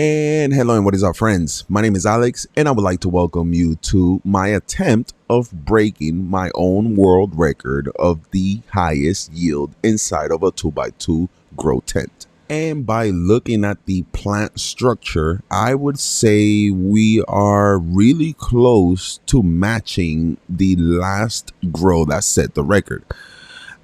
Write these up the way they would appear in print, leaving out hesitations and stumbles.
And hello and what is up, friends? My name is Alex and I would like to welcome you to my attempt of breaking my own world record of the highest yield inside of a 2x2 grow tent. And by looking at the plant structure, I would say we are really close to matching the last grow that set the record.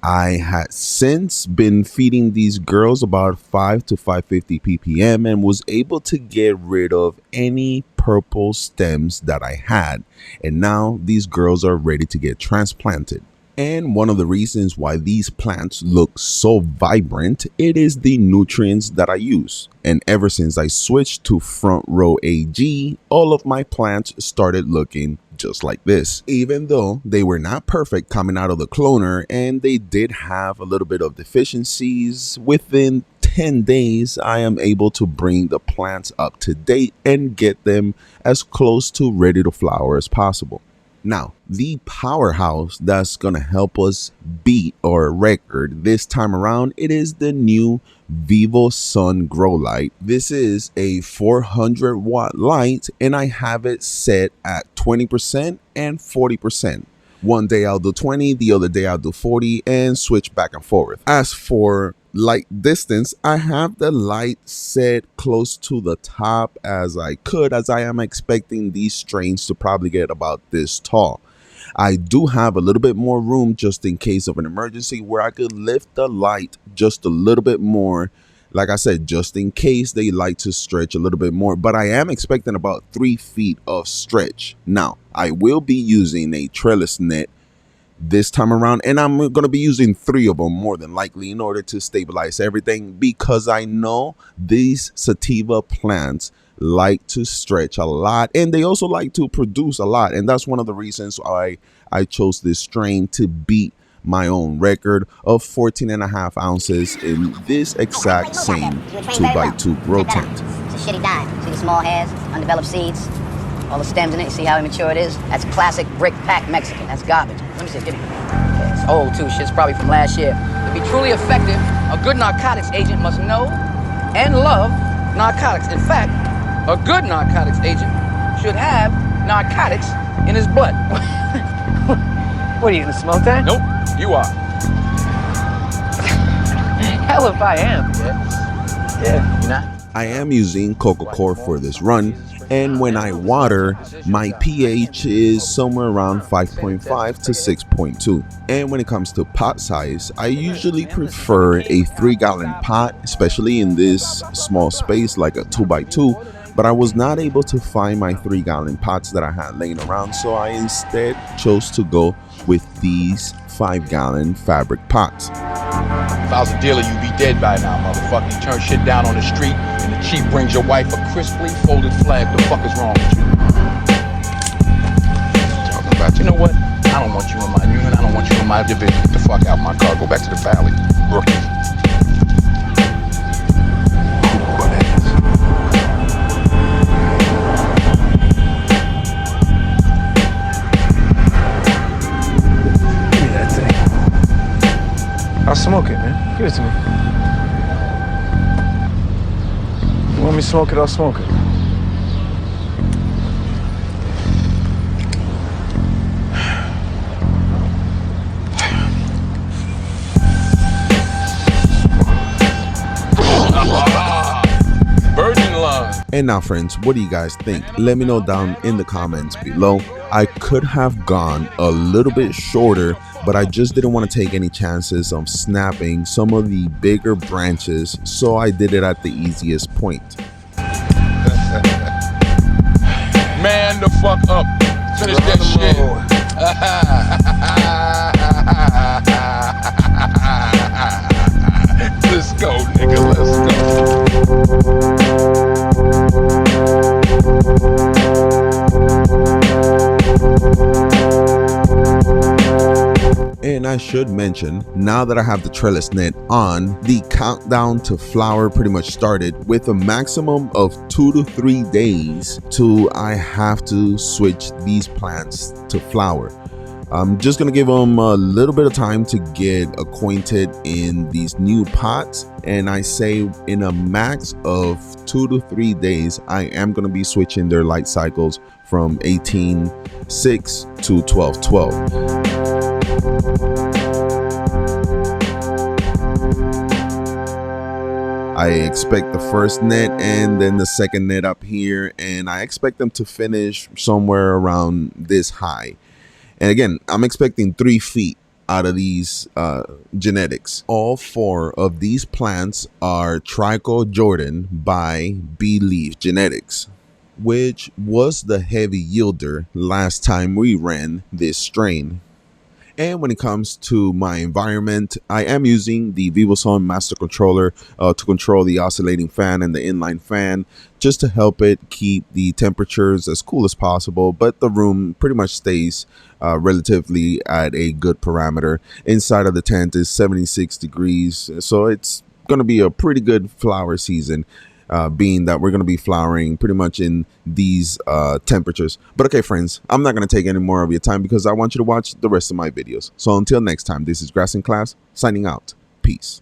I had since been feeding these girls about 5 to 550 ppm and was able to get rid of any purple stems that I had. And now these girls are ready to get transplanted. And one of the reasons why these plants look so vibrant, it is the nutrients that I use. And ever since I switched to front row AG, all of my plants started looking just like this. Even though they were not perfect coming out of the cloner and they did have a little bit of deficiencies, within 10 days, I am able to bring the plants up to date and get them as close to ready to flower as possible. Now, the powerhouse that's going to help us beat our record this time around, it is the new Vivosun Grow Light. This is a 400 watt light and I have it set at 20% and 40%. One day I'll do 20, the other day I'll do 40 and switch back and forth. As for light distance, I have the light set close to the top as I could, as I am expecting these strains to probably get about this tall. I do have a little bit more room just in case of an emergency where I could lift the light just a little bit more. Like I said, just in case they like to stretch a little bit more, but I am expecting about 3 feet of stretch. Now, I will be using a trellis net this time around, and I'm going to be using 3 of them more than likely in order to stabilize everything, because I know these sativa plants like to stretch a lot and they also like to produce a lot, and that's one of the reasons why I chose this strain to beat my own record of 14.5 ounces in this exact same 2x2 grow tent. It's a shitty dime. See the small hairs, undeveloped seeds, all the stems in it. You see how immature it is? That's classic brick pack Mexican. That's garbage. Let me see. Give me. Yeah, it's old too. Shit's probably from last year. To be truly effective, a good narcotics agent must know and love narcotics. In fact, a good narcotics agent should have narcotics in his butt. What, are you gonna smoke that? Nope, you are. Hell if I am. Yeah, you're not. I am using Coco Core for this run, and when I water, my pH is somewhere around 5.5 to 6.2. And when it comes to pot size, I usually prefer a 3-gallon pot, especially in this small space like a 2x2. But I was not able to find my 3-gallon pots that I had laying around, so I instead chose to go with these 5-gallon fabric pots. If I was a dealer, you'd be dead by now, motherfucker. You turn shit down on the street, and the chief brings your wife a crisply folded flag. What the fuck is wrong with you? Talking about, you know what? I don't want you in my unit. I don't want you in my division. Get the fuck out of my car. Go back to the valley. Rookie. I'll smoke it, man. Give it to me. You want me to smoke it, I'll smoke it. Virgin love. And now, friends, what do you guys think? Let me know down in the comments below. I could have gone a little bit shorter, but I just didn't want to take any chances of snapping some of the bigger branches, so I did it at the easiest point. Man the fuck up. Finish that shit. Let's go, nigga. Let's And I should mention, now that I have the trellis net on, the countdown to flower pretty much started with a maximum of 2 to 3 days till I have to switch these plants to flower. I'm just gonna give them a little bit of time to get acquainted in these new pots, and I say in a max of 2 to 3 days, I am going to be switching their light cycles from 18/6 to 12/12. I expect the first net and then the second net up here, and I expect them to finish somewhere around this high. And again, I'm expecting 3 feet out of these genetics. All 4 of these plants are Trico Jordan by Bee Leaf Genetics, which was the heavy yielder last time we ran this strain. And when it comes to my environment, I am using the Vivosun master controller to control the oscillating fan and the inline fan, just to help it keep the temperatures as cool as possible, but the room pretty much stays relatively at a good parameter. Inside of the tent is 76 degrees, so it's going to be a pretty good flower season. Being that we're going to be flowering pretty much in these temperatures. But okay, friends, I'm not going to take any more of your time because I want you to watch the rest of my videos. So until next time, this is Grass in Class signing out. Peace.